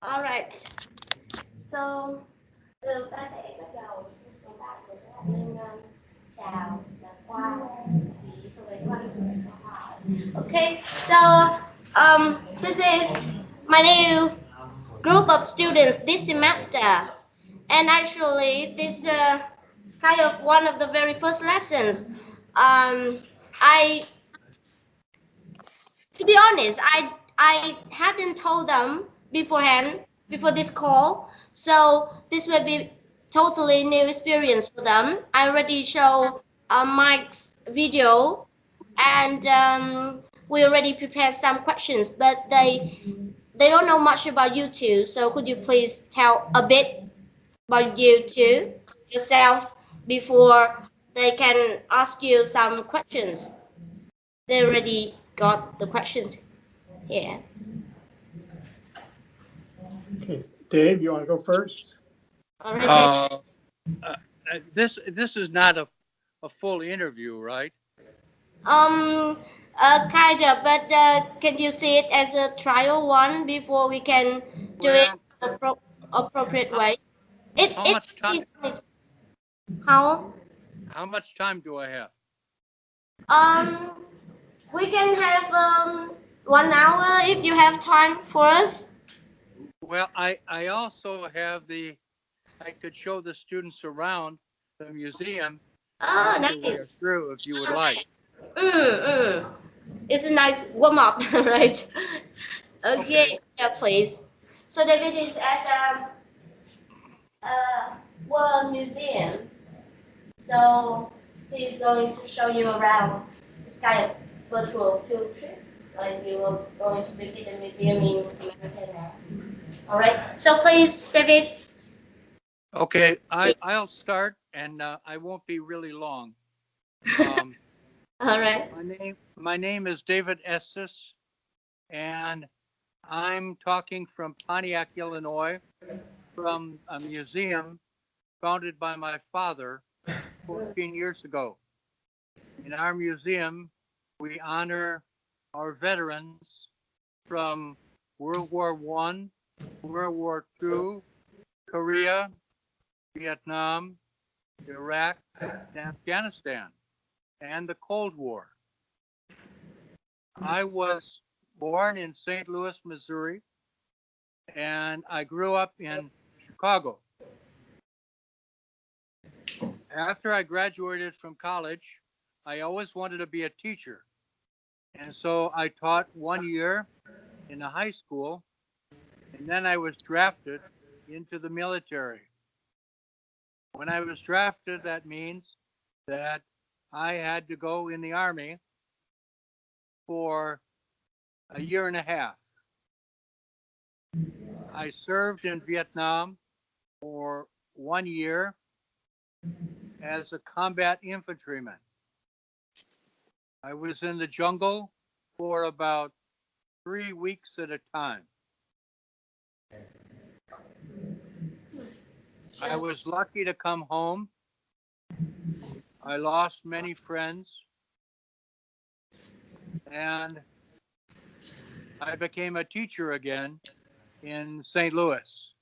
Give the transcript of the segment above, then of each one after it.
Alright. So, ta sẽ bắt đầu số 3 của các bạn nên chào là qua thì sau đấy các bạn có hỏi. Okay, so this is my new group of students this semester, and actually this kind of one of the very first lessons. I To be honest, I hadn't told them beforehand before this call, so this will be totally new experience for them. I already show Mike's video, and we already prepared some questions, but they don't know much about you two. So could you please tell a bit about you two yourself before they can ask you some questions? They already got the questions here. Okay, Dave, you want to go first? All right. This is not a full interview, right? Kind of, but can you see it as a trial one before we can do it appropriate way? How much time? How much time do I have? We can have 1 hour if you have time for us. Well, I also have I could show the students around the museum. Oh, after we are nice. through, if you would like. It's a nice warm up, right? Okay, yeah, please. So David is at World Museum, so he's going to show you around this kind of virtual field trip. Like we were going to visit the museum in America now. All right. So please, David. Okay, I'll start, and I won't be really long. All right. My name is David Estes, and I'm talking from Pontiac, Illinois, from a museum founded by my father 14 years ago. In our museum, we honor our veterans from World War I, World War II, Korea, Vietnam, Iraq, and Afghanistan, and the Cold War. I was born in St. Louis, Missouri, and I grew up in Chicago. After I graduated from college, I always wanted to be a teacher. And so I taught 1 year in a high school, and then I was drafted into the military. When I was drafted, that means that I had to go in the Army for a year and a half. I served in Vietnam for 1 year as a combat infantryman. I was in the jungle for about 3 weeks at a time. I was lucky to come home. I lost many friends, and I became a teacher again in St. Louis.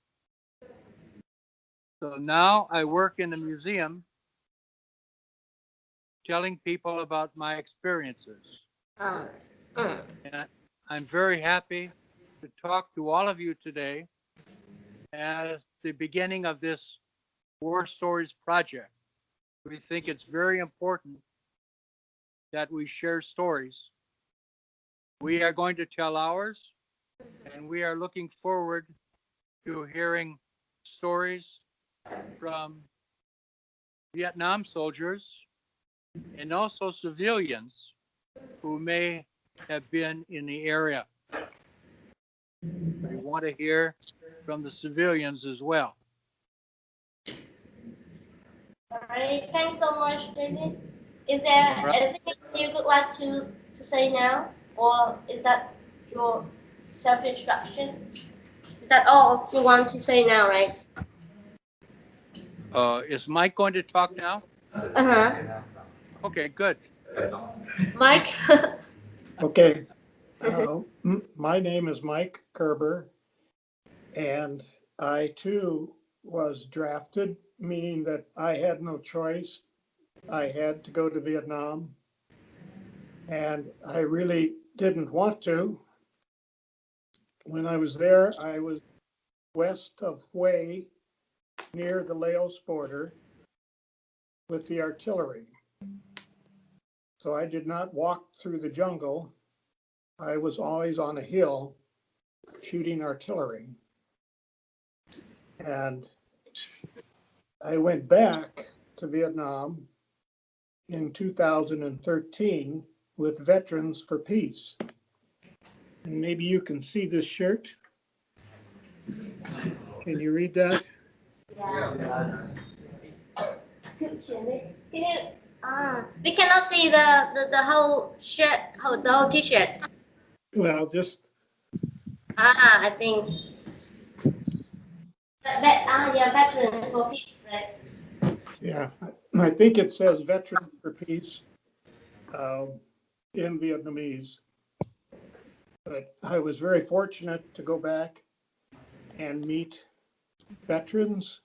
So now I work in the museum telling people about my experiences. And I'm very happy to talk to all of you today as the beginning of this WarStories project. We think it's very important that we share stories. We are going to tell ours, and we are looking forward to hearing stories from Vietnam soldiers and also civilians who may have been in the area. We want to hear from the civilians as well. All right. Thanks so much, David. Is there anything you would like to say now, or is that your self-introduction? Is that all you want to say now, right? Is Mike going to talk now? Okay, good. Mike? Okay. My name is Mike Kerber, And I too was drafted, meaning that I had no choice. I had to go to Vietnam, and I really didn't want to. When I was there, I was west of Hue, near the Laos border, with the artillery. So I did not walk through the jungle. I was always on a hill shooting artillery. And I went back to Vietnam in 2013 with Veterans for Peace. And maybe you can see this shirt. Can you read that? We cannot see the whole shirt, the whole t-shirt. Well, just I think yeah, veterans for peace, right? yeah, I think it says Veterans for Peace in Vietnamese. But I was very fortunate to go back and meet veterans,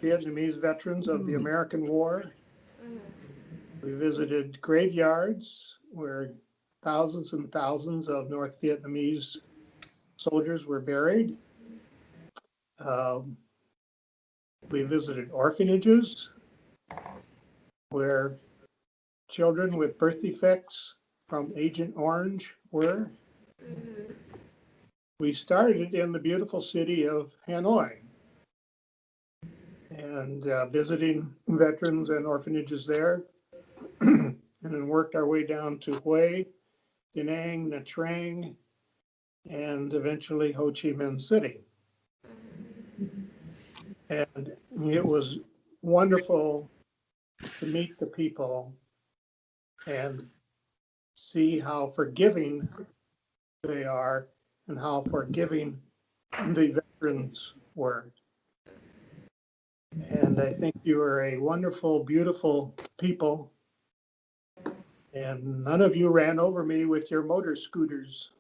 Vietnamese veterans of the American War. We visited graveyards where thousands and thousands of North Vietnamese soldiers were buried. We visited orphanages where children with birth defects from Agent Orange were. We started in the beautiful city of Hanoi and visiting veterans and orphanages there, and then worked our way down to Hue, Da Nang, Nha Trang, and eventually Ho Chi Minh City. And it was wonderful to meet the people and see how forgiving they are and how forgiving the veterans were. And I think you are a wonderful, beautiful people. And none of you ran over me with your motor scooters.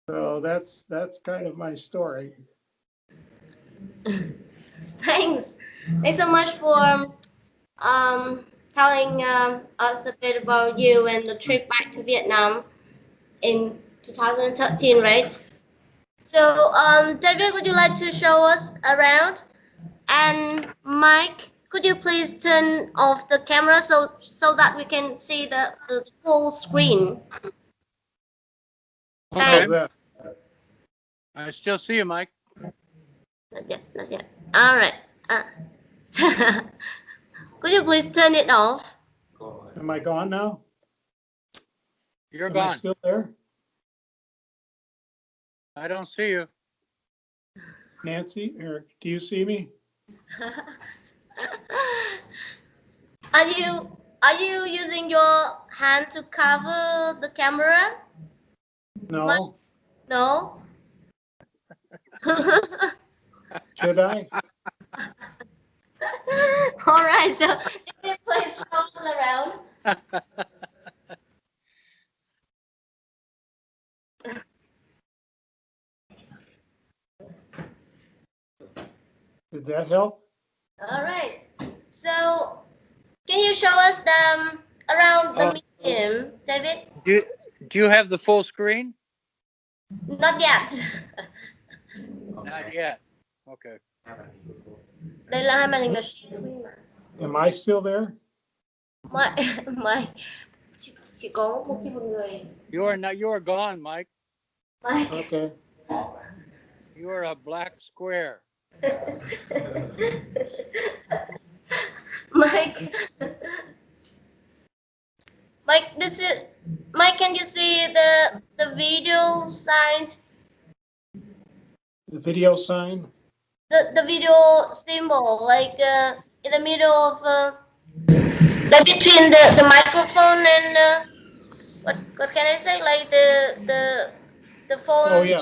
So that's kind of my story. Thanks. Thanks so much for telling us a bit about you and the trip back to Vietnam in 2013, right? So, David, would you like to show us around? And Mike, could you please turn off the camera so that we can see the full screen? Okay. How's that? I still see you, Mike. Not yet, not yet. All right. Could you please turn it off? Am I gone now? You're Am I gone. still there? I don't see you. Nancy, or do you see me? Are you using your hand to cover the camera? No. No. Should I? All right. So, David, please show us around. Did that help? All right. So, can you show us around the museum, David? Do you have the full screen? Not yet. Not yet. Okay. Đây là hai màn hình là share screen mà. Am I still there? Mike, chỉ có một người. You are gone, Mike. Mike. Okay. You are a black square. Mike. Mike, can you see the video signs? The video sign? The video symbol, like in the middle of between the microphone and what can I say? Like the phone. Oh, yeah.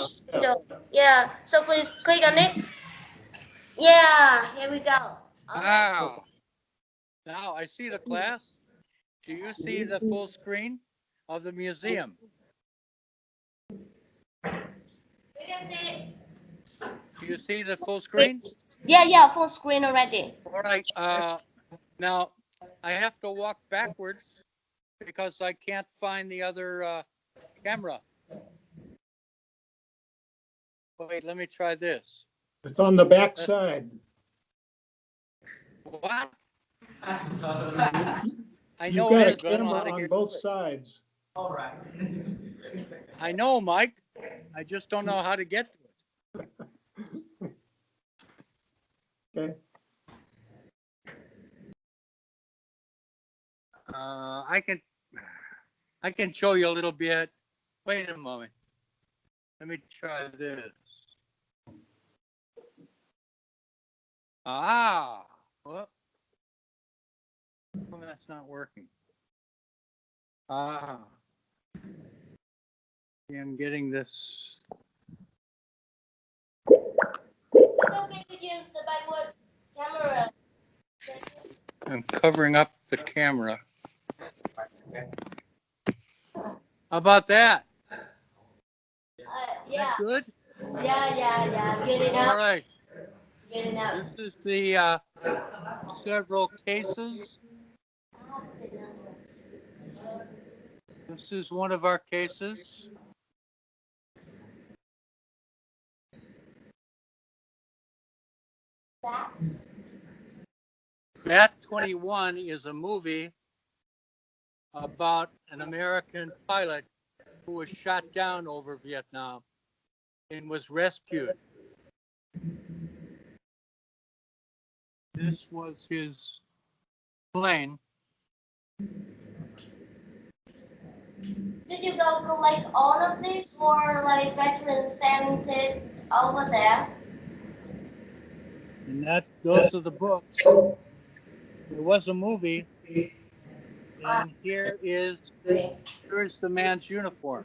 Yeah. So please click on it. Yeah. Here we go. Wow. Now I see the class. Do you see the full screen? of the museum. We can see. Do you see the full screen? Yeah, full screen already. All right. Now I have to walk backwards because I can't find the other camera. Wait, let me try this. It's on the back side. What? I You've know got it a is, but I don't know how camera to on get both to it. sides. All right. I know, Mike. I just don't know how to get to it. Okay. I can show you a little bit. Wait a moment. Let me try this. Well, that's not working. I'm getting this. It's okay to use the backward camera. I'm covering up the camera. How about that? Yeah. Good? Yeah. Good enough. All right. Good enough. This is the several cases. This is one of our cases. Bat 21 is a movie about an American pilot who was shot down over Vietnam and was rescued. This was his plane. Did you go collect all of this, or like veterans sent it over there? And those are the books. There was a movie, and here's the man's uniform.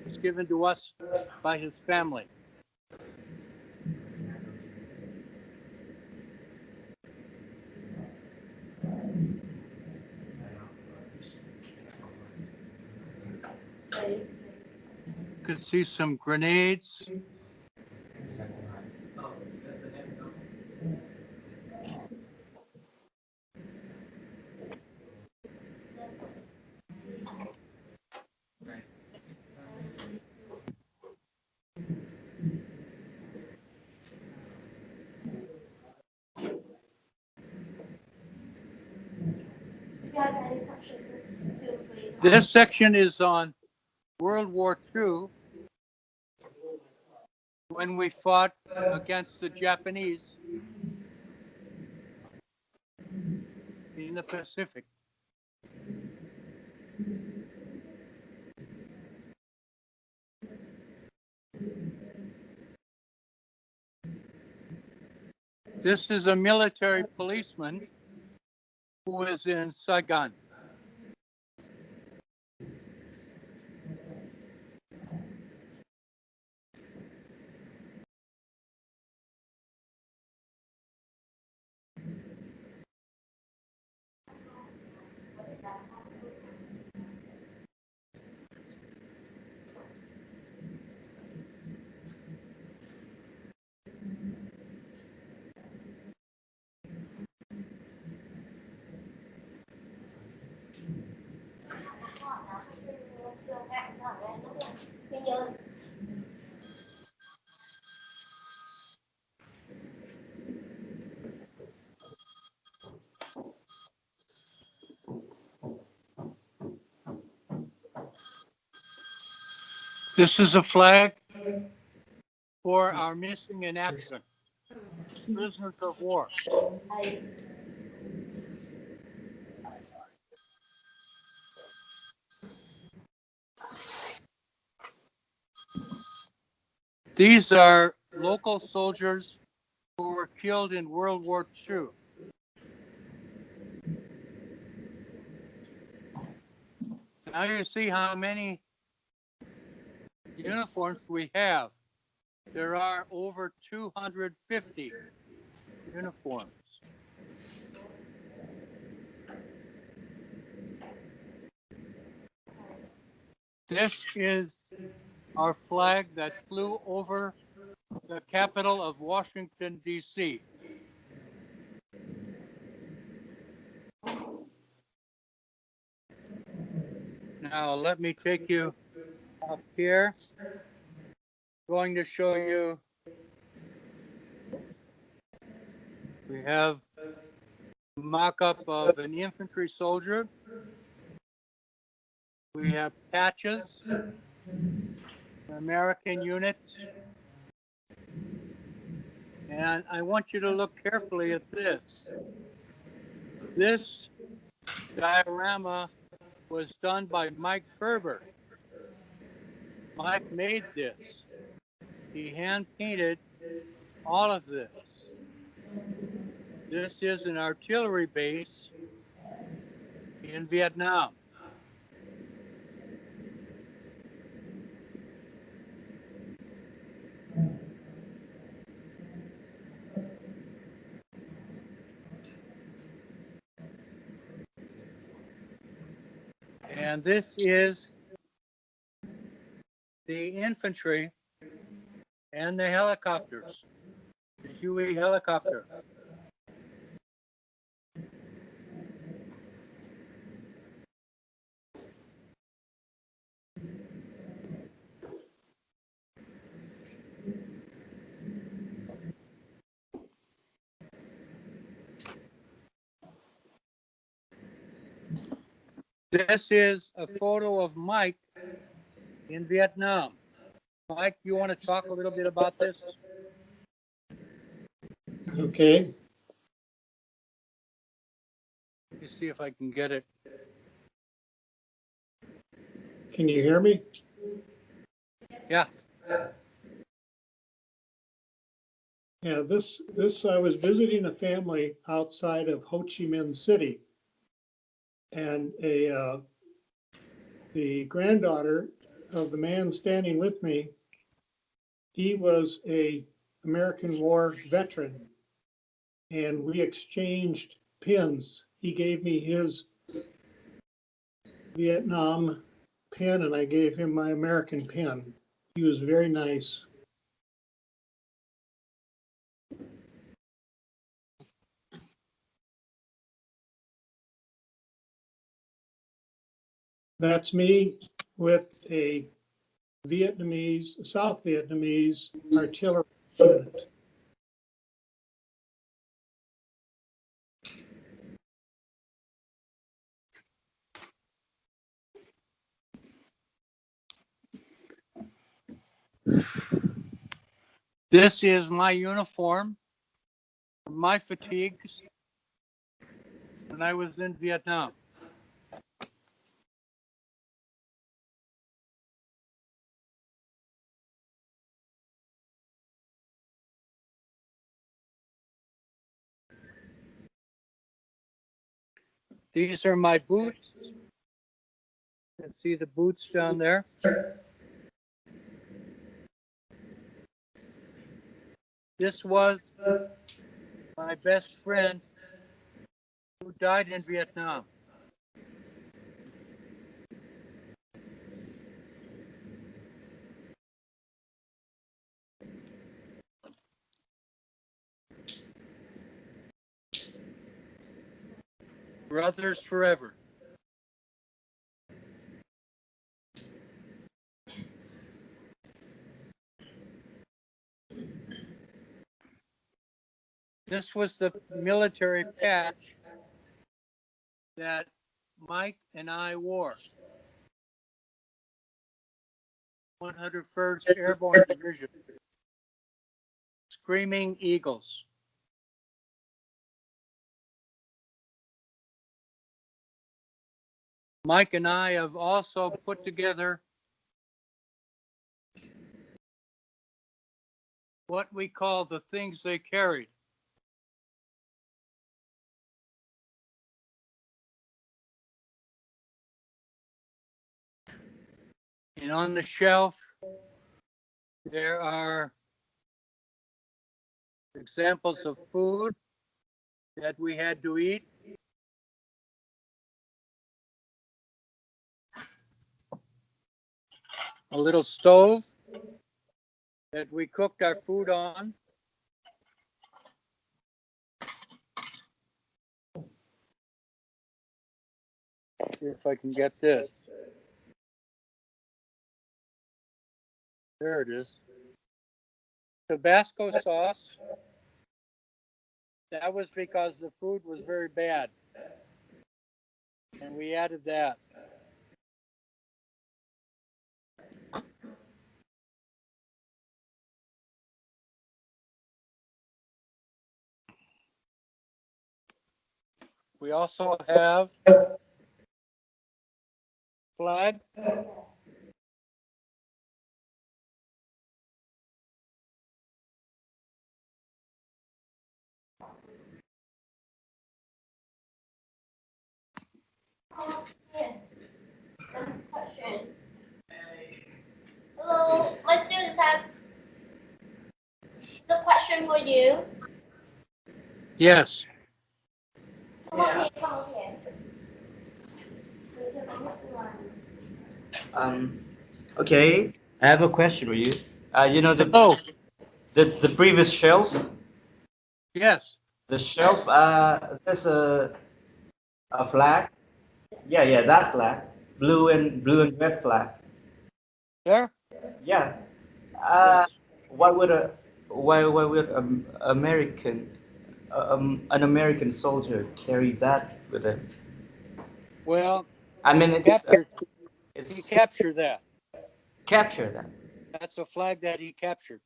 It was given to us by his family. You could see some grenades. This section is on World War II, when we fought against the Japanese in the Pacific. This is a military policeman who is in Saigon. This is a flag for our missing in action, prisoners of war. These are local soldiers who were killed in World War II. Now you see how many uniforms we have. There are over 250 uniforms. This is our flag that flew over the capital of Washington, D.C. Now, let me take you up here. Going to show you, we have a mock-up of an infantry soldier. We have patches, American units. And I want you to look carefully at this. This diorama was done by Mike Ferber. Mike made this. He hand painted all of this. This is an artillery base in Vietnam. And this is the infantry and the helicopters, the Huey helicopter. This is a photo of Mike in Vietnam. Mike, you want to talk a little bit about this? Okay. Let me see if I can get it. Can you hear me? Yeah. Yeah, this I was visiting a family outside of Ho Chi Minh City, and the granddaughter of the man standing with me, he was a American War veteran, and we exchanged pins. He gave me his Vietnam pin, and I gave him my American pin. He was very nice. That's me with a South Vietnamese artillery unit. This is my uniform, my fatigues when I was in Vietnam. These are my boots. You can see the boots down there. This was my best friend who died in Vietnam. Brothers forever. This was the military patch that Mike and I wore. 101st Airborne Division. Screaming Eagles. Mike and I have also put together what we call the things they carried. And on the shelf, there are examples of food that we had to eat. a little stove that we cooked our food on. See if I can get this. There it is. Tabasco sauce. That was because the food was very bad. And we added that. We also have flag. Hello, my students have the question for you. Yes. Come up here, come up here. Okay, I have a question for you. You know Hello. the previous shelf, Yes. the shelf. There's a flag. Yeah, yeah, that flag, blue and red flag. There? Yeah. Yes. Why would American an American soldier carry that with him? Well, I mean, he captured it's that. capture that. That's a flag that he captured.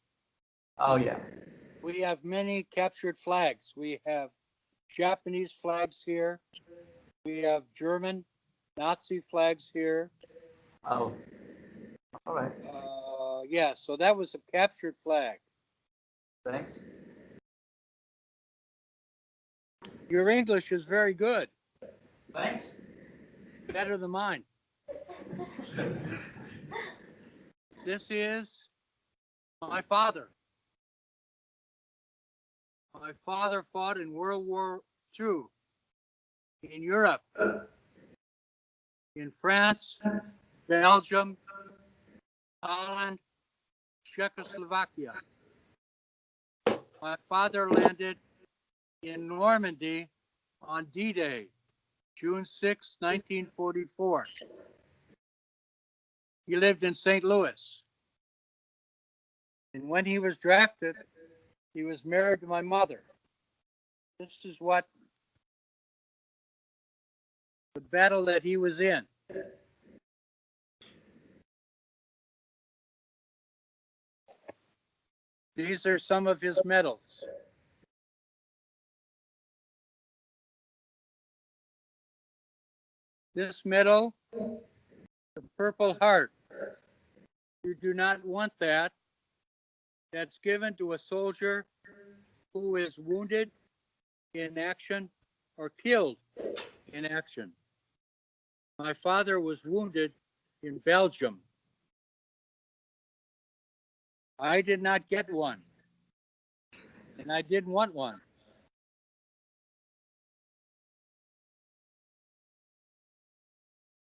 Oh yeah. We have many captured flags. We have Japanese flags here. We have German Nazi flags here. Oh, all right. Yeah, so that was a captured flag. Thanks. Your English is very good, Thanks. better than mine. This is my father. My father fought in World War II in Europe, in France, Belgium, Holland, Czechoslovakia. My father landed in Normandy on D-Day, June 6, 1944. He lived in St. Louis. And when he was drafted, he was married to my mother. This is what the battle that he was in. These are some of his medals. This medal, the Purple Heart, you do not want that. That's given to a soldier who is wounded in action or killed in action. My father was wounded in Belgium. I did not get one, and I didn't want one.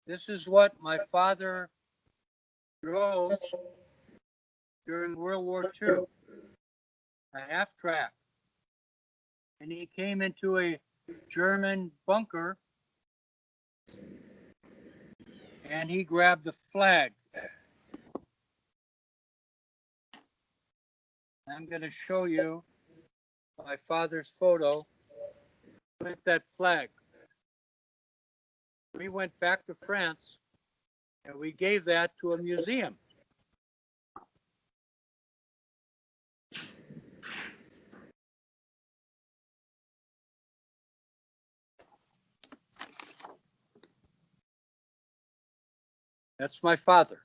This is what my father drove during World War II, a half track. And he came into a German bunker and he grabbed the flag. I'm going to show you my father's photo with that flag. We went back to France and we gave that to a museum. That's my father.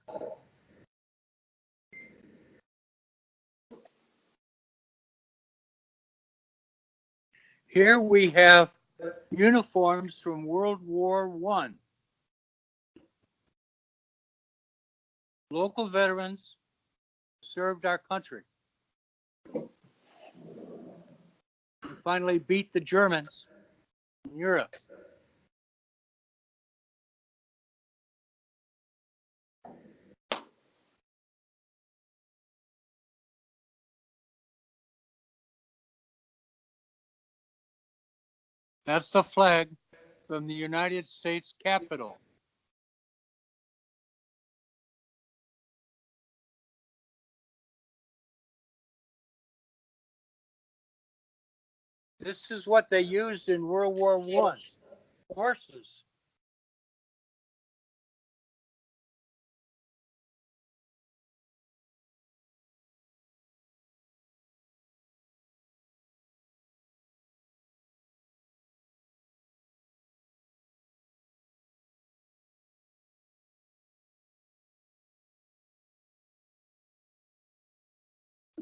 Here we have uniforms from World War I. Local veterans served our country. We finally beat the Germans in Europe. That's the flag from the United States Capitol. This is what they used in World War I, horses.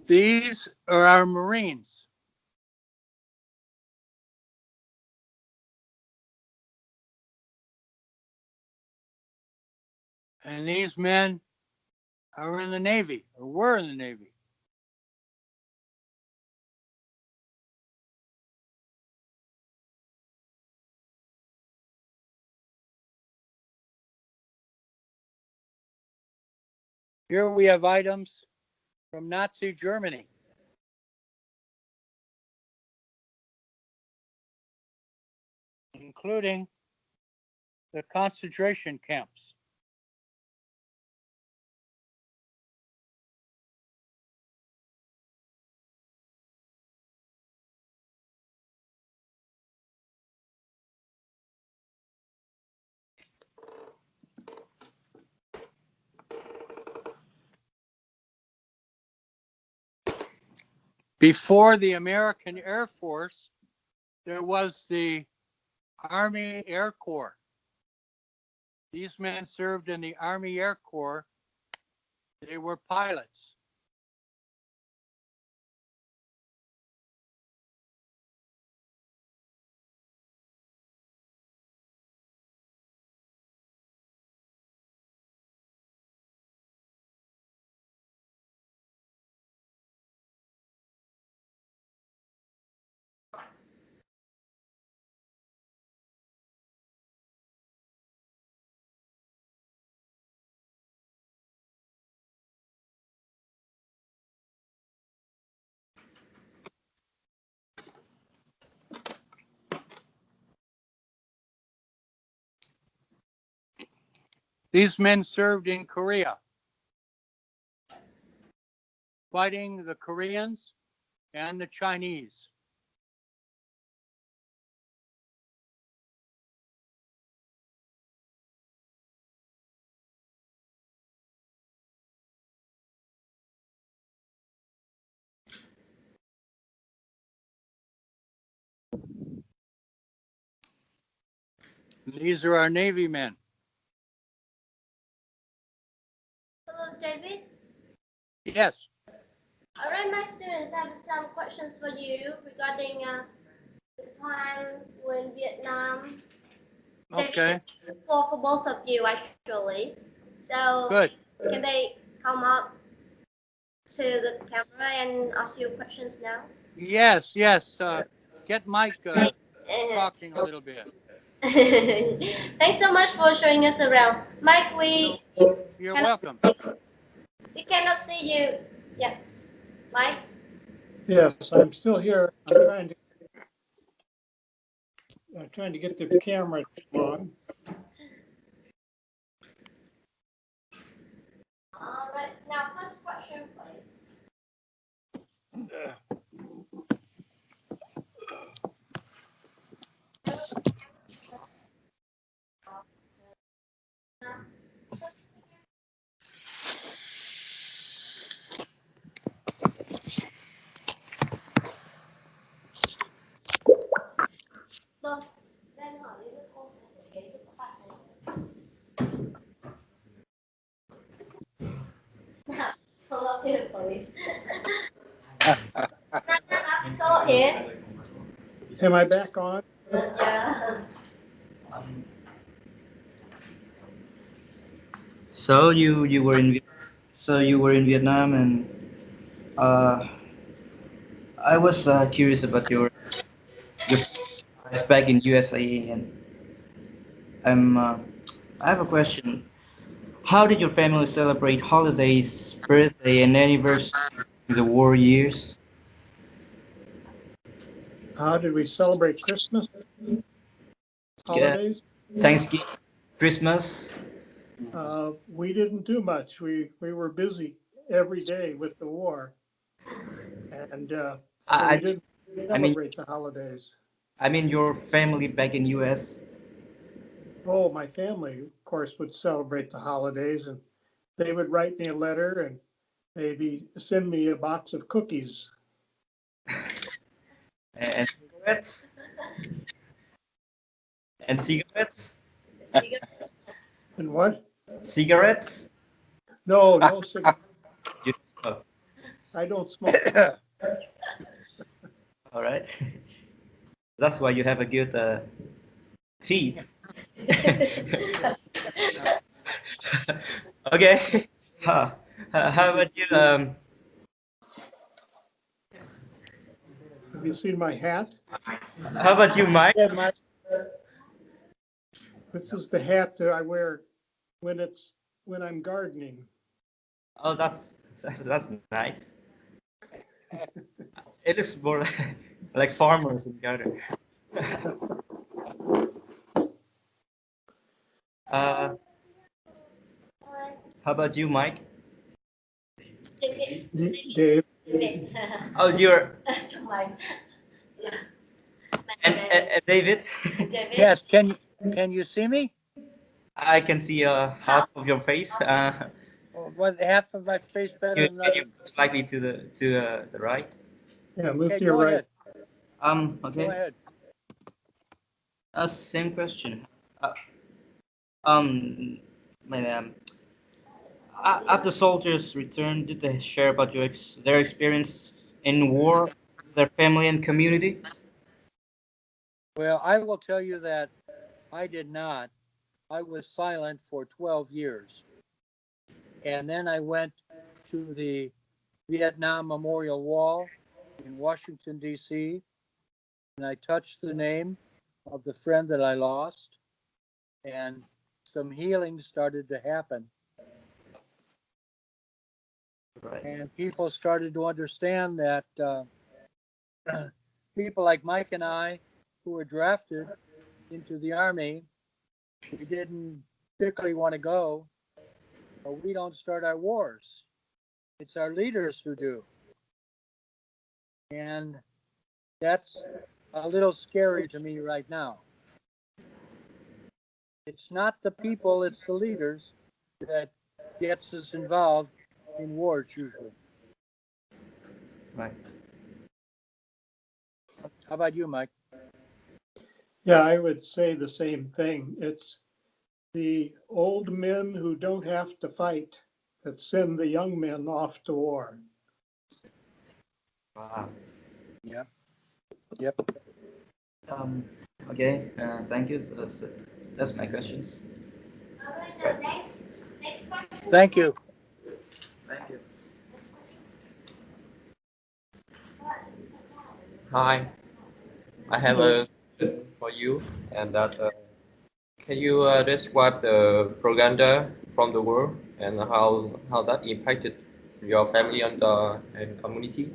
These are our Marines. And these men are in the Navy, or were in the Navy. Here we have items from Nazi Germany, including the concentration camps. Before the American Air Force, there was the Army Air Corps. These men served in the Army Air Corps. They were pilots. These men served in Korea, fighting the Koreans and the Chinese. And these are our Navy men. Hello, David. Yes. All right, my students have some questions for you regarding the time when Vietnam. Okay. For both of you, actually. So Good. can they come up to the camera and ask you questions now? Yes, yes. Get Mike talking a little bit. Thanks so much for showing us around. Mike, You're welcome. we cannot see you yet. Mike? Yes, I'm still here. I'm trying to get the camera on. All right. Now, first question, please. Tôi đang hỏi với cô để cho các bạn này. Hello here, please. Go here. Am I back on? Yeah. So you were in Vietnam, and uh, I was curious about your life back in USA, and I'm I have a question. How did your family celebrate holidays, birthday, and anniversary in the war years? How did we celebrate Christmas? Holidays? Thanksgiving, Christmas. We didn't do much. We were busy every day with the war, and so we I, didn't I mean, celebrate the holidays. I mean your family back in US. Oh, my family, of course, would celebrate the holidays, and they would write me a letter and maybe send me a box of cookies. And cigarettes. And cigarettes. And what? Cigarettes. No, no cigarettes. You don't smoke. I don't smoke. All right. That's why you have a good teeth. Okay. How about you? Have you seen my hat? How about you, Mike? Yeah, Mike. This is the hat that I wear when I'm gardening. Oh, that's nice. It looks more like farmers in garden. Uh, how about you, Mike? Dave, Oh, you're and David. Yes, can you see me? I can see half of your face. Was half of my face better than Can you others? move slightly to the right? yeah, move Okay, to your go right. ahead. Go Okay. ahead. Same question. Um, my after soldiers returned, did they share about their experience in war, their family and community? Well, I will tell you that I did not. I was silent for 12 years. And then I went to the Vietnam Memorial Wall in Washington, D.C., and I touched the name of the friend that I lost, and some healing started to happen. Right. And people started to understand that people like Mike and I, who were drafted into the Army, we didn't particularly want to go, but we don't start our wars. It's our leaders who do. And that's a little scary to me right now. It's not the people, it's the leaders that gets us involved in wars usually. Right. How about you, Mike? Yeah, I would say the same thing. It's the old men who don't have to fight that send the young men off to war. Wow. Yep. Yep. Um, okay. Thank you. That's my questions. Thank you. Thank you. Hi, I have a question for you, and that can you describe the propaganda from the world and how that impacted your family and community?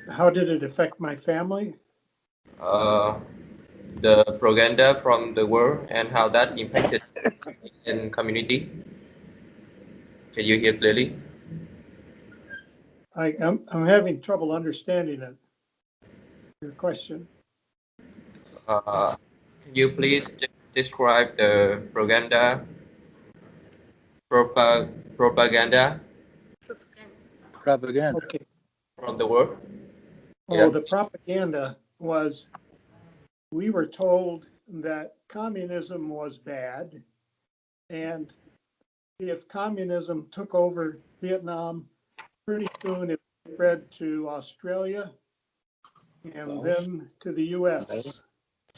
How did it affect my family? Uh, the propaganda from the world and how that impacted in community. Can you hear clearly? I'm having trouble understanding it. Your question. Can you please describe the propaganda Propaganda. Okay. from the world? Oh, Yeah. the propaganda was we were told that communism was bad. And if communism took over Vietnam, pretty soon it spread to Australia and then to the US.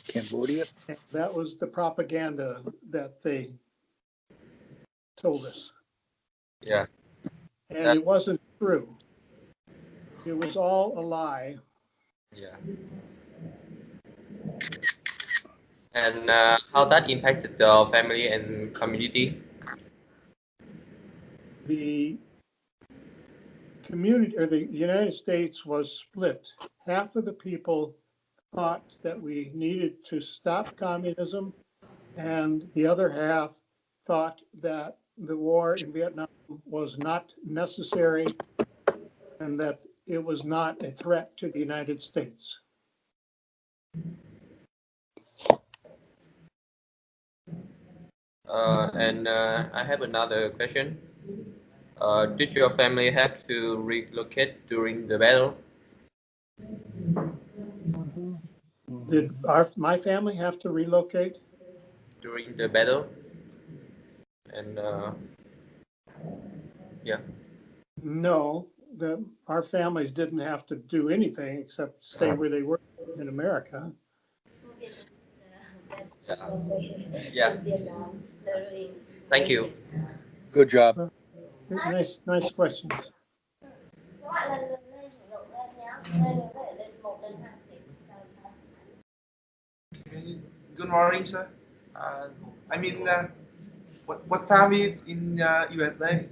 Cambodia. And that was the propaganda that they told us. Yeah. And it wasn't true. It was all a lie. Yeah. And how that impacted the family and community? The community or the United States was split. Half of the people thought that we needed to stop communism, and the other half thought that the war in Vietnam was not necessary and that it was not a threat to the United States. I have another question. Did your family have to relocate during the battle? Did my family have to relocate? During the battle? And yeah. No, our families didn't have to do anything except stay where they were in America. Yeah. Thank you. Good job. Nice questions. Good morning, sir. Uh, I mean, what time is in USA?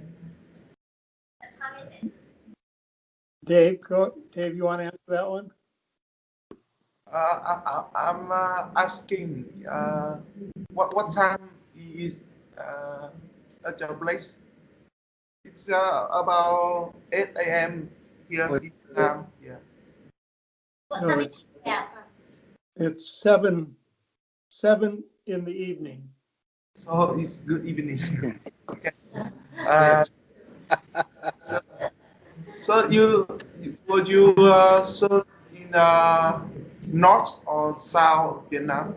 Dave, Dave, you want to answer that one? I'm asking what time is at your place? It's about 8 a.m. here in Vietnam. Yeah. No, it's seven in the evening. So it's good evening. Okay. Uh, so would you serve in North or South Vietnam?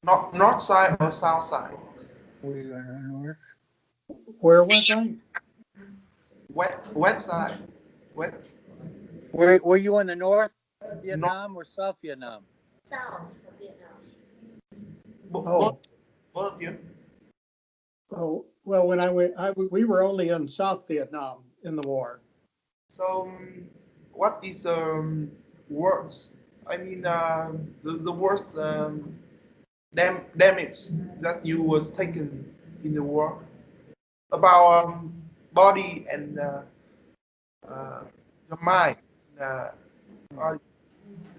North side or South side? We are north. Where was I? West side. West. Were you in the North Vietnam or South Vietnam? South Vietnam. Oh. Both of you. Oh, well, when I went, we were only in South Vietnam in the war. So, what is worst? I mean, the worst damage that you was taken in the war about body and your mind, or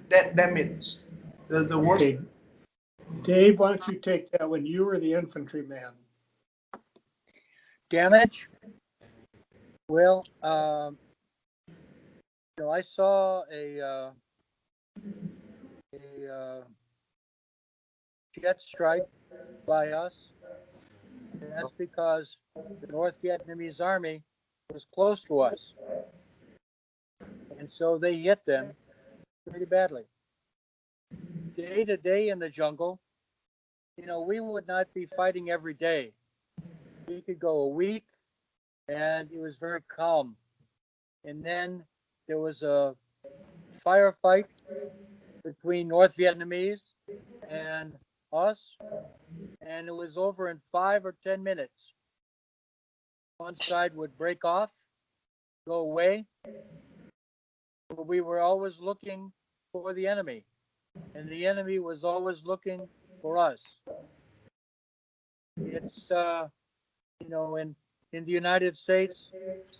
that damage. The worst. Okay. Dave, why don't you take that one? You were the infantryman. Damage? Well, I saw a jet strike by us, and that's because the North Vietnamese army was close to us, and so they hit them pretty badly. Day to day in the jungle, we would not be fighting every day. We could go a week, and it was very calm. And then there was a firefight between North Vietnamese and us, and it was over in 5 or 10 minutes. One side would break off, go away, but we were always looking for the enemy, and the enemy was always looking for us. It's in the United States,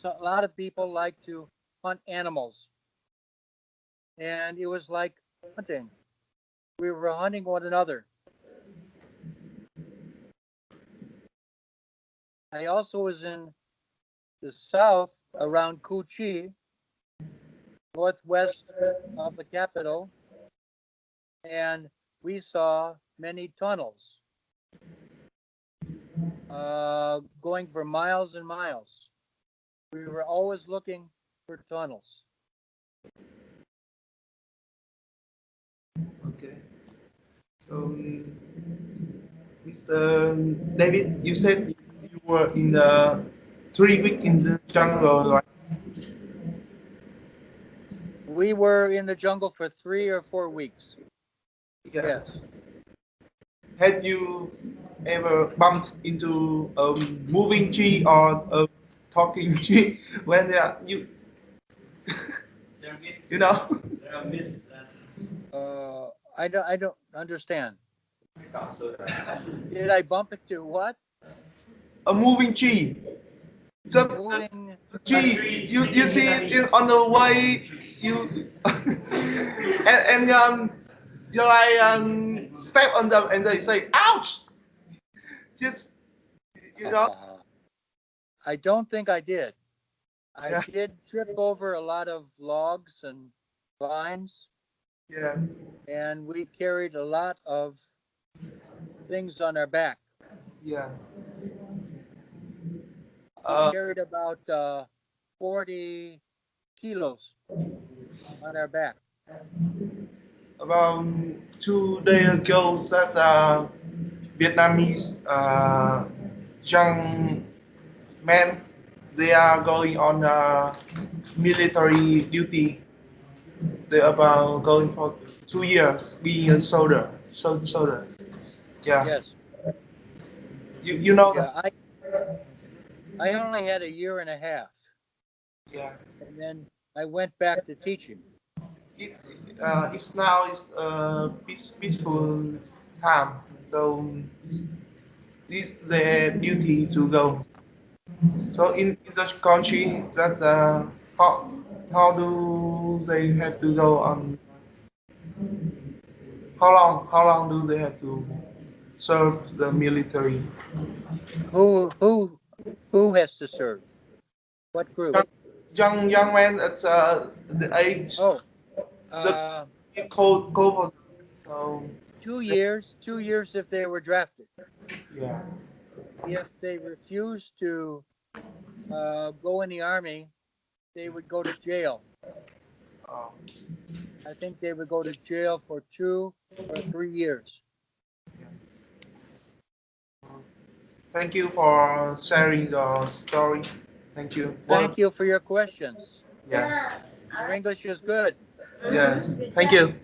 a lot of people like to hunt animals, and it was like hunting. We were hunting one another. I also was in the south around Cu Chi, northwest of the capital, and we saw many tunnels going for miles and miles. We were always looking for tunnels. Okay. So, Mr. David, you said you were in the 3 week in the jungle, right? We were in the jungle for 3 or 4 weeks. Yeah. Yes. Had you ever bumped into a moving tree or a talking tree when you you know? I don't understand. Did I bump into what? A moving tree. Just moving. gee, you see it on the way you and you like step on them and they say ouch. Just you know. I don't think I did. I Yeah. did trip over a lot of logs and vines, Yeah. and we carried a lot of things on our back. Yeah. We carried about 40 kilos on our back. About 2 days ago, that Vietnamese young men, they are going on military duty. They are about going for 2 years being a soldier. Soldier. Yeah. Yes. You know Yeah. that. I only had a year and a half, Yeah. and then I went back to teaching. It, it's now it's peaceful time. So this their duty to go. So in the country that how how do they have to go on? How long do they have to serve the military? Who has to serve? What group? Young men at the age Oh, the uh, cold so 2 years. 2 years if they were drafted. yeah. If they refused to go in the army, they would go to jail. Uh, I think they would go to jail for 2 or 3 years. Thank you for sharing your story. Thank you. Well, Thank you for your questions. yes. Your English is good. Yes. Thank you.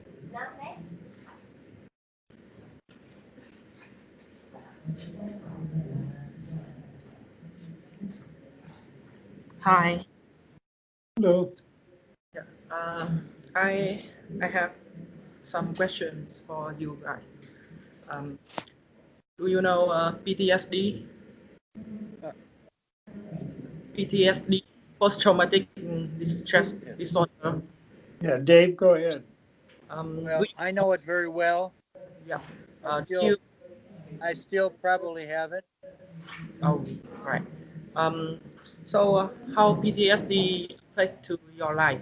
Hi. Hello. Yeah. I have some questions for you guys. Um, do you know PTSD? Uh, PTSD, post-traumatic distress yeah. disorder. Yeah, Dave, go ahead. Do Well, I know it very well. yeah. I Do you? still, I still probably have it. Oh, right. Um, so how PTSD affect to your life?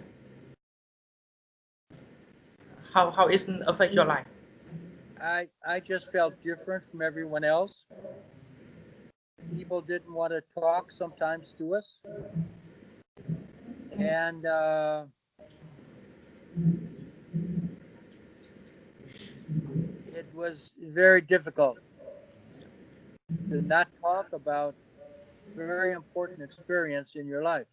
How it affect your life? I just felt different from everyone else. People didn't want to talk sometimes to us, and it was very difficult to not talk about a very important experience in your life.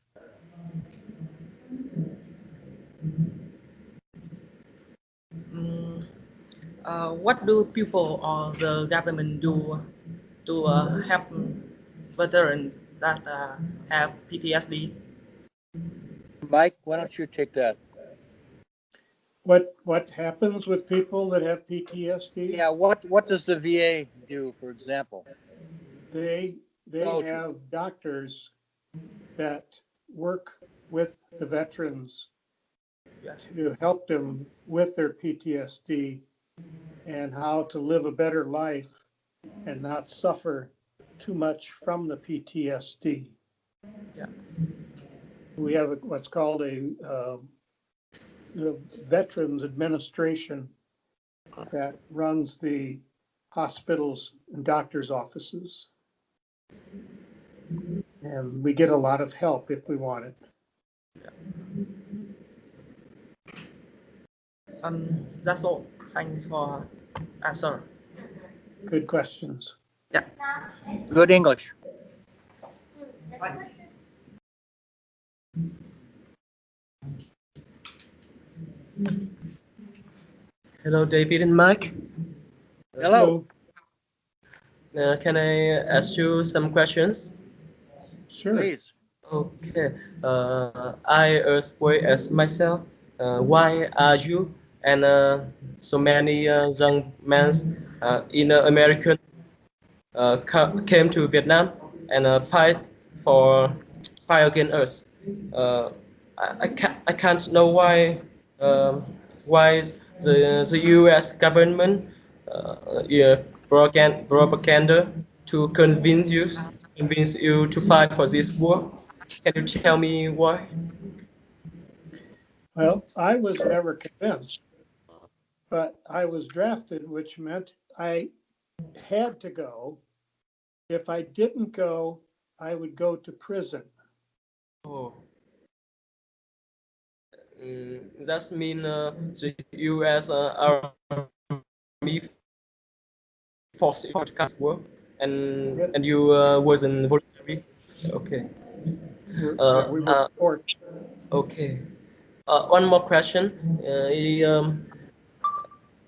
Mm, what do people or the government do to help veterans that have PTSD? Mike, why don't you take that? What happens with people that have PTSD? Yeah, what does the VA do, for example? They Soldiers. have doctors that work with the veterans to help them with their PTSD and how to live a better life and not suffer too much from the PTSD. Yeah. We have what's called a Veterans Administration that runs the hospitals and doctors' offices. And we get a lot of help if we want it. That's all. Thanks for answer. Good questions. Yeah. Good English. Hello, David and Mike. Hello. Can I ask you some questions? Sure. Please. Okay. I always ask myself, why are you and so many young men in American came to Vietnam and fight for fight against us. I can't know um, why the U.S. government yeah, propaganda to convince you to fight for this war. Can you tell me why? Well, I was never convinced, but I was drafted, which meant I had to go. If I didn't go, I would go to prison. Oh, that mean the U.S. Army forced you to come to war, and Yes, you wasn't voluntary. Okay. yeah, we were Uh, forced. okay. One more question.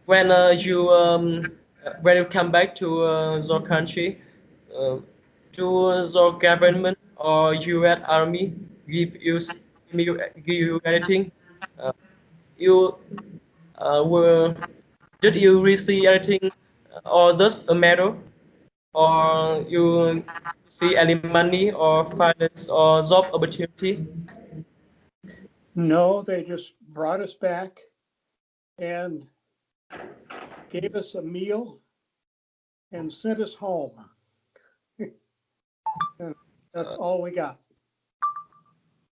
When when you come back to your country, uh, do your government or U.S. Army give you anything? Uh, you were did you receive anything or just a medal or you see any money or finance or job opportunity? No, they just brought us back and gave us a meal and sent us home. And that's all we got.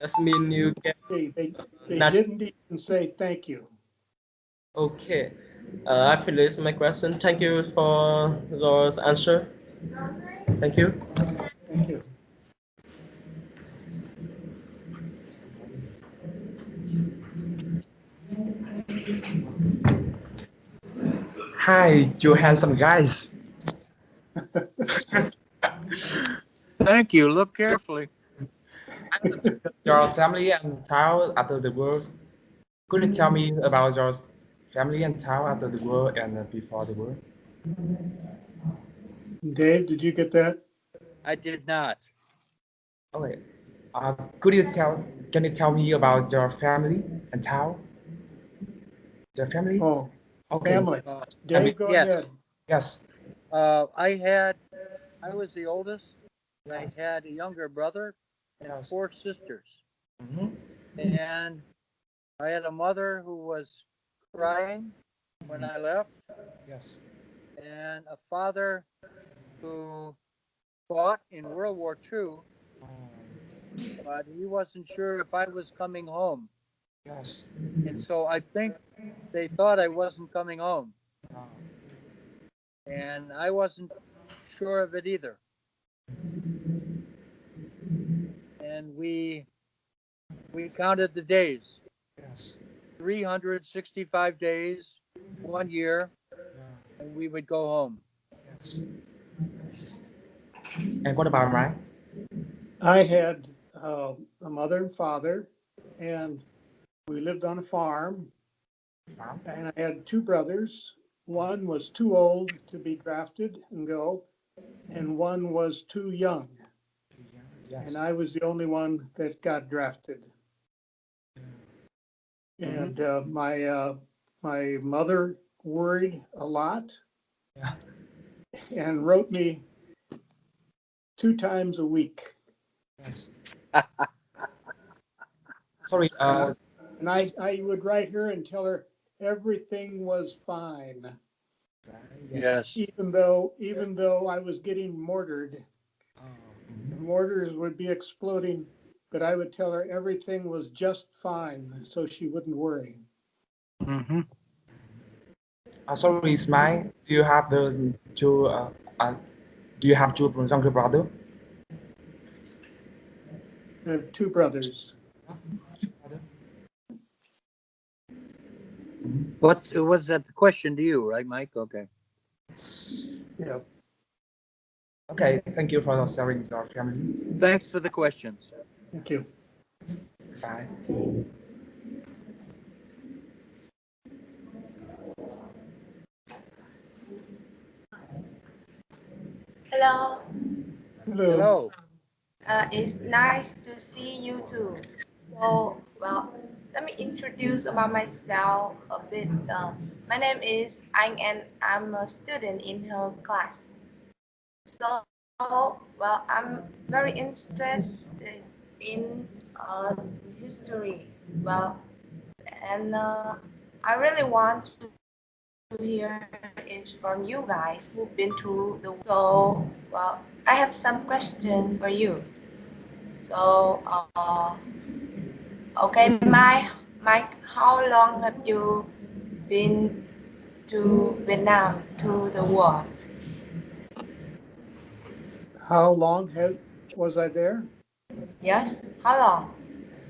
That mean you get They national. didn't even say thank you. Okay, I finished my question. Thank you for your answer. Thank you. Thank you. Hi, you handsome guys. Thank you. Look carefully. Your family and town after the war. Could you tell me about your family and town after the war and before the war? Dave, did you get that? I did not. Okay. Could you can you tell me about your family and town? Your family? Oh, Okay. family. Family. Dave, go Yes. ahead. Yes. I was the oldest, and I Yes. had a younger brother and Yes. 4 sisters. Mm-hmm. And I had a mother who was crying when I left, Yes. and a father who fought in World War II, but he wasn't sure if I was coming home. Yes. And so I think they thought I wasn't coming home, Uh, and I wasn't sure of it either. And we counted the days, yes. 365 days, 1 year, and we would go home. Yes. And what about mine? I had a mother and father, and we lived on a farm. Farm? And I had two brothers. One was too old to be drafted and go, and one was too young. And Yes. I was the only one that got drafted. Mhm. And my mother worried a lot Yeah. and wrote me 2 times a week. Yes. Sorry. And I would write her and tell her everything was fine, Yes. Yes. even though I was getting mortared. Oh, The mortars would be exploding, but I would tell her everything was just fine, so she wouldn't worry. Mm-hmm. sorry, Ismail. Do you have the two? Do you have two younger brother? I have two brothers. What was that the question to you, right, Mike? Okay. Yeah. Okay. Thank you for sharing your family. Thanks for the questions. Thank you. Bye. Hello, Hello. Hello. it's nice to see you too. So, well, let me introduce about myself a bit. My name is Anh and I'm a student in her class. So, well, I'm very interested in history. Well, and I really want to hear it from you guys who've been through the. So, well, I have some question for you. So, okay, Mike, how long have you been to Vietnam through the war? How long was I there? Yes, how long?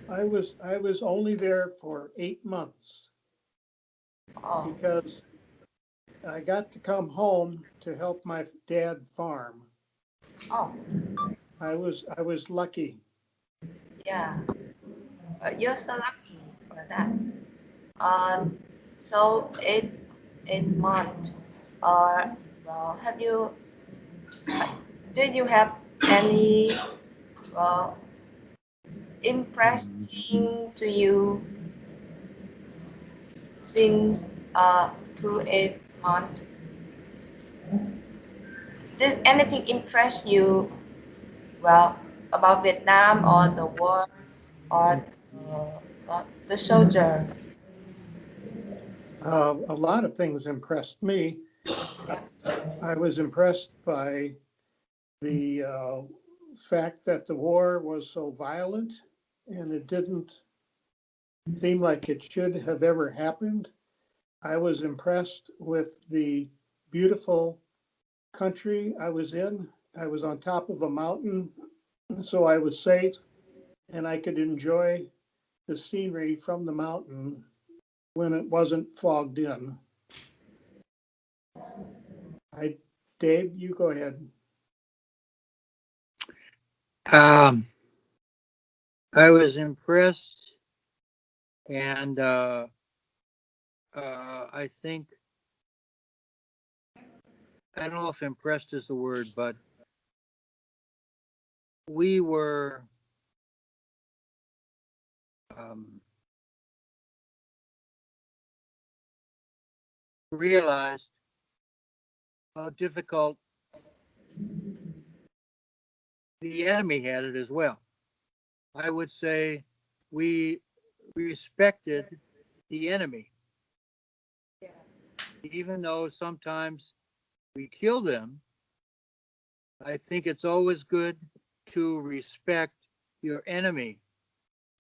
I was only there for 8 months Oh, because I got to come home to help my dad farm. oh, I was lucky. yeah. You're so lucky for that. Um, so 8 months. Well, did you have any well impressing to you since through 8 months? Did anything impress you well about Vietnam or the war or the soldier? A lot of things impressed me. Yeah. I was impressed by the fact that the war was so violent and it didn't seem like it should have ever happened. I was impressed with the beautiful country I was in. I was on top of a mountain, so I was safe and I could enjoy the scenery from the mountain when it wasn't fogged in. I, Dave, you go ahead. Um, I was impressed, and I think, I don't know if impressed is the word, but we were um, realized how difficult the enemy had it as well. I would say we respected the enemy, even though sometimes we kill them. I think it's always good to respect your enemy,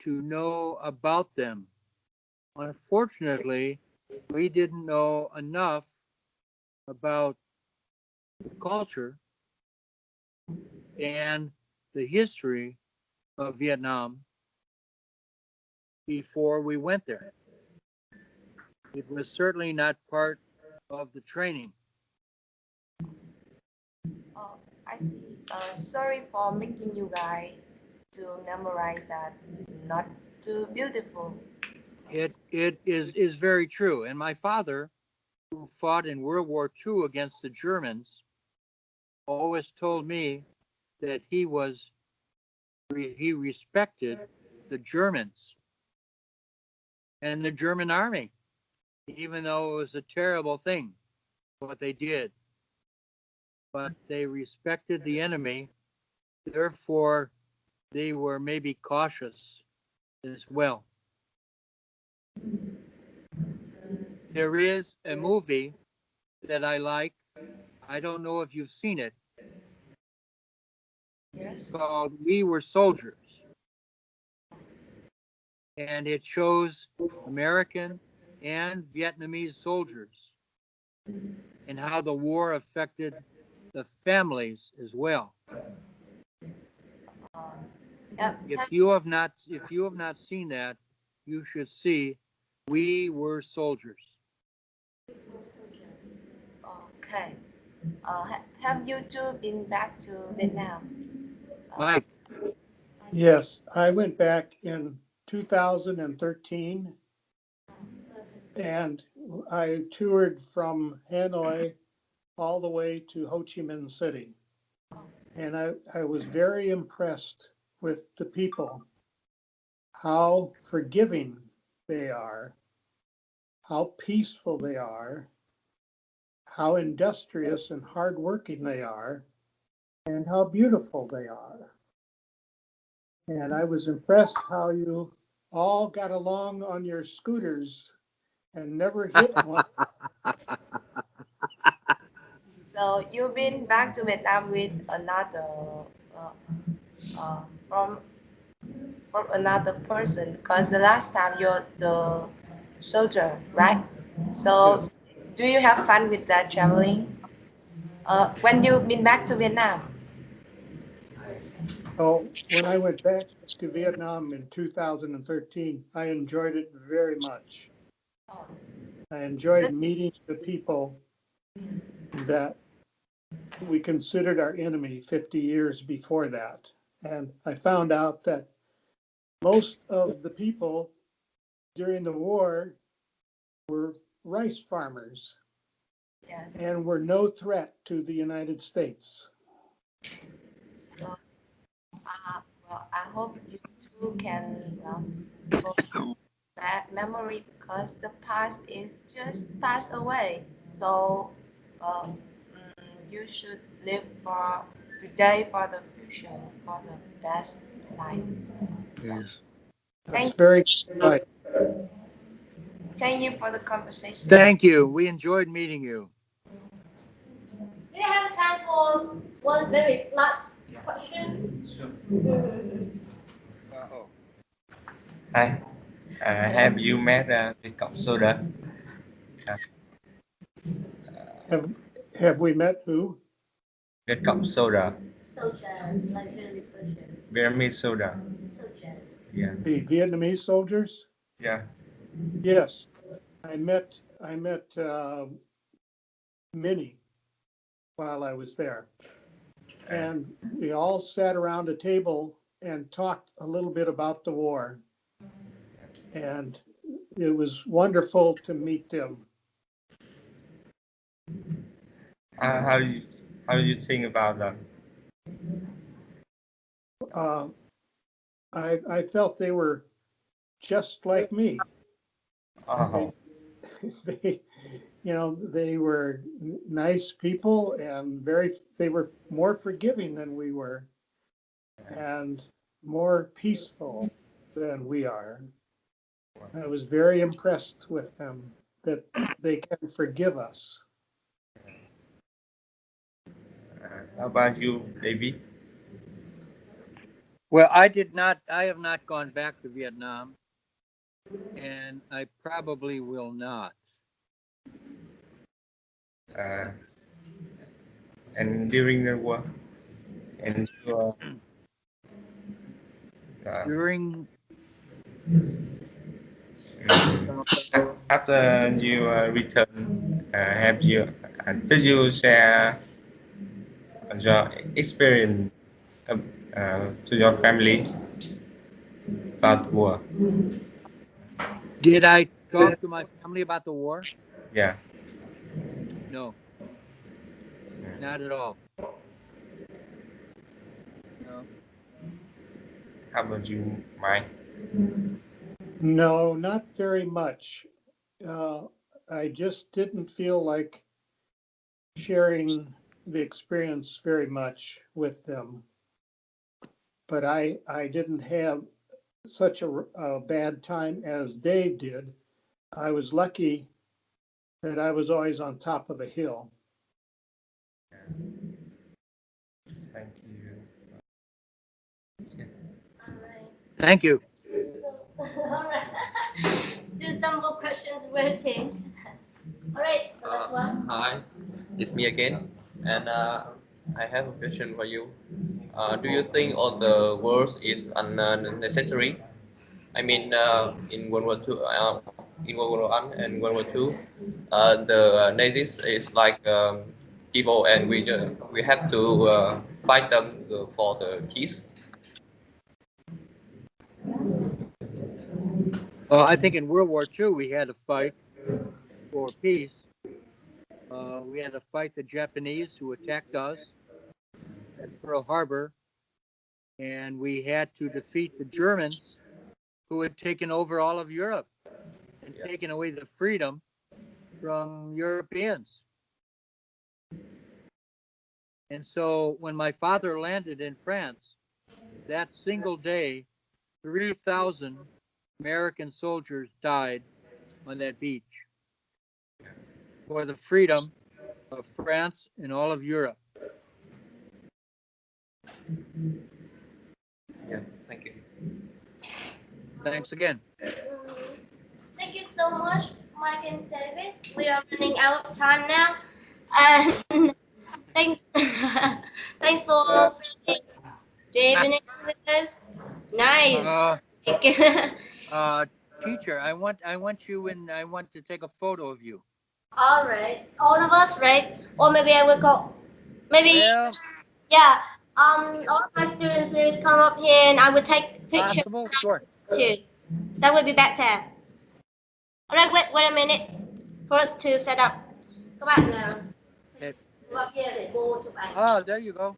to know about them. Unfortunately, we didn't know enough about the culture and the history of Vietnam before we went there. It was certainly not part of the training. Oh, I see. Sorry for making you guys to memorize that. Not too beautiful. It is very true. And my father, who fought in World War II against the Germans, always told me that he respected the Germans and the German army, even though it was a terrible thing what they did. But they respected the enemy, therefore they were maybe cautious as well. There is a movie that I like. I don't know if you've seen it. Yes. It's called We Were Soldiers. And it shows American and Vietnamese soldiers and how the war affected the families as well. Yep. If you have not seen that, you should see We Were Soldiers. Okay. Have you two been back to Vietnam? Mike, Yes, I went back in 2013 and I toured from Hanoi all the way to Ho Chi Minh City. And I was very impressed with the people, how forgiving they are, how peaceful they are, how industrious and hardworking they are, and how beautiful they are. And I was impressed how you all got along on your scooters and never hit one. So you've been back to Vietnam with another uh, uh, from another person because the last time you're the soldier, right? So Yes. do you have fun with that traveling? When you've been back to Vietnam? Oh, when I went back to Vietnam in 2013, I enjoyed it very much. Oh, I so, enjoyed meeting the people that we considered our enemy 50 years before that. And I found out that most of the people during the war were rice farmers yes. and were no threat to the United States. So, well, I hope you too can bad memory because the past is just passed away. So you should live for today for the future, for the best life. So Yes. That's thank very right. thank you for the conversation. Thank you. We enjoyed meeting you. Do you have time for one very last question? Uh-oh. Hi, have you met the cop soda? Uh, Have, have we met who? the cop soda, Soldiers, like really soldiers. Vietnamese soda. Soldiers. Yeah, The Vietnamese soldiers? yeah. Yes, I met many while I was there. And we all sat around a table and talked a little bit about the war. And it was wonderful to meet them. How do you think about that? Uh, I felt they were just like me. Oh, They, they, they were nice people and they were more forgiving than we were and more peaceful than we are. I was very impressed with them that they can forgive us. how about you, David? Well, I have not gone back to Vietnam, and I probably will not. Uh, and during the war, and During after you return, have you did you share your experience to your family about war? Did I talk to my family about the war? Yeah. No, not at all. No. How about you, Mike? No, not very much. Uh, I just didn't feel like sharing the experience very much with them. But I didn't have such a bad time as Dave did. I was lucky that I was always on top of a hill. Thank you. All right. Thank you. So, all right. Still some more questions waiting. All right, the last one. Hi, it's me again, and I have a question for you. Do you think all the wars is unnecessary? I mean, in World War Two, in World War One and World War Two, the Nazis is like evil, and we have to fight them for the peace. Well, I think in World War II we had to fight for peace. We had to fight the Japanese who attacked us at Pearl Harbor, and we had to defeat the Germans who had taken over all of Europe and taken away the freedom from Europeans. And so when my father landed in France, that single day, 3,000 American soldiers died on that beach for the freedom of France and all of Europe. Yeah, thank you. Thanks again. Thank you so much, Mike and David. We are running out of time now. And thanks, thanks for spending the evening with us. Nice. Teacher, I want you and I want to take a photo of you. All right, all of us, right? Or maybe I will go. Maybe, Well, yeah. All of my students will come up here and I will take pictures possible, sure. too. That would be better. All right, wait a minute for us to set up. Các bạn qua kia để cô chụp ảnh. Oh, there you go.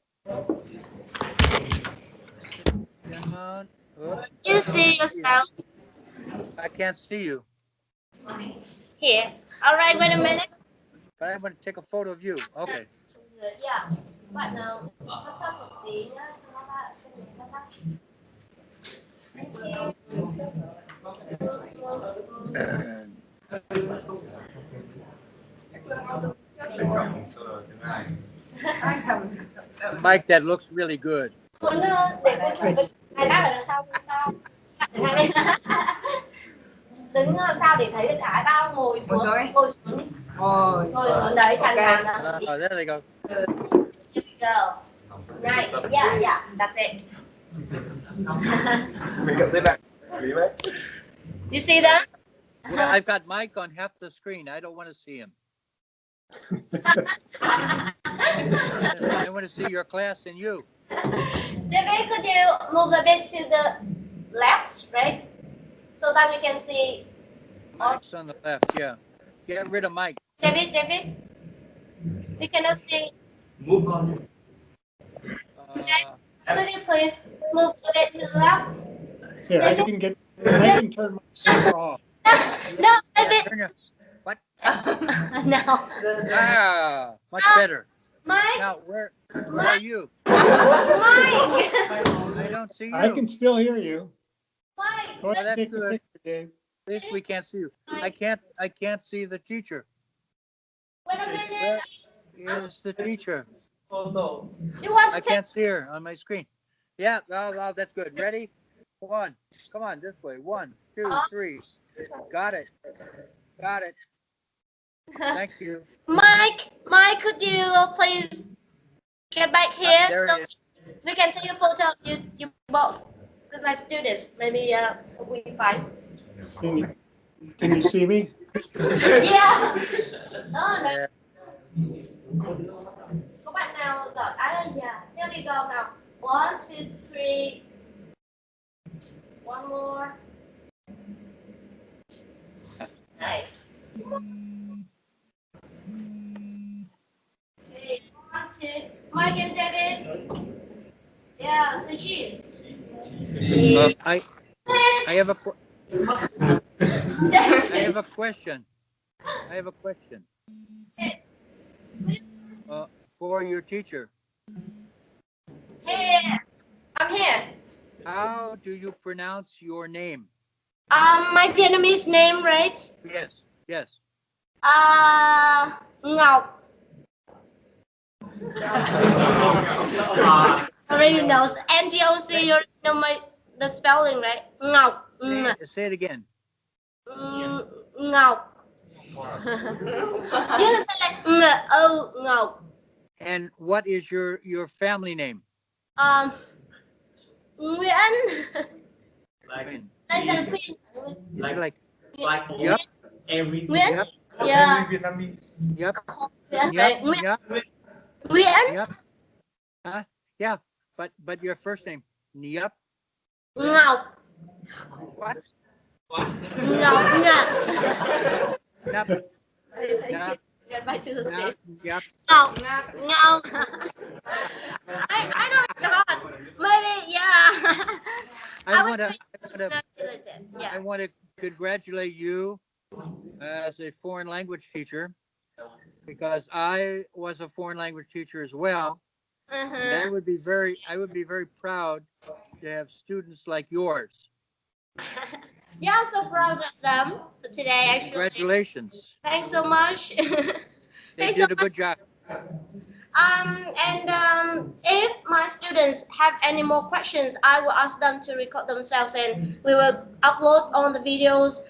You see yourself I can't see you. here. All right, wait a minute. But I want to take a photo of you. Okay. Yeah. Bạn nào thấp thấp một tí nhá. Cho nó lại cái này thấp thấp. Thank you. Mike, that looks really good. Muốn để cô chụp với hai bác ở đằng sau tao. Đứng làm sao để thấy được cả hai bác ngồi xuống. Ngồi xuống đi. Ngồi xuống đấy, chặn chặn đó. There they go. Here we go. Nice. Yeah, that's it. You see that? Yeah, I've got Mike on half the screen. I don't want to see him. I want to see your class and you. David, could you move a bit to the left, right? So that we can see. Mike's on the left, yeah. Get rid of Mike. David, we cannot see. Move on. Could you please move a bit to the left? Yeah, I can turn my camera off. No, David. What? No. Much better. Mike. Now, where are you? Mike. I don't see you. I can still hear you. Mike. Go ahead and That's take the good. picture, Dave. At least we can't see you. I can't see the teacher. Wait a minute. Where is the teacher? You want to I can't see her on my screen. Yeah, well, that's good. Ready? One. Come on, this way. 1, 2, 3. Got it. Thank you. Mike, could you please get back here There so it is. we can take a photo of you both with my students. Maybe we fine. Can you see me? Yeah. Oh no. Có bạn nào giỏi? Đây yeah. Here we go now. 1, 2, 3. One more. Nice. Okay, 1, 2. Mike and David. Yeah, say cheese. I have a question. For your teacher. Hey, I'm here. How do you pronounce your name? My Vietnamese name, right? Yes. Ngoc. Already knows. NGOC, you know the spelling, right? Ngoc. Say it again. Ngoc. You can say like Ngoc. And what is your family name? Nguyễn. Like, Like yep. Nguyễn. Yep. Yeah. Yep. Nguyễn. Yep. Huh? Yeah. But your first name. Yep. Ngọc. What? Ngọc. Yep. Get back to the stage. Yep. Ngọc. I know it's hard. Maybe, yeah. I want to congratulate you as a foreign language teacher, because I was a foreign language teacher as well, And I would be very proud to have students like yours. Yeah, I'm so proud of them for today, actually. Congratulations. Thanks so much. They Thanks so did a much. good job. If my students have any more questions, I will ask them to record themselves and we will upload on the videos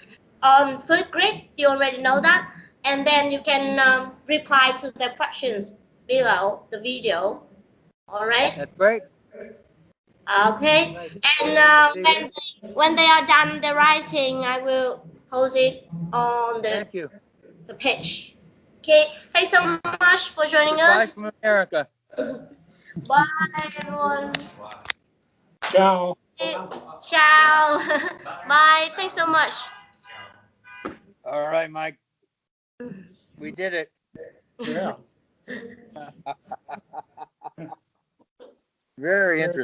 on Flipgrid. You already know that. And then you can reply to their questions below the video. All right. That's right. Okay. Right. And David, when they are done the writing, I will post it on thank you. the page. Okay. Thanks so much for joining Goodbye us. from America. Bye, everyone. Ciao. Okay, ciao. Bye. Thanks so much. All right, Mike. We did it. Yeah. Very interesting.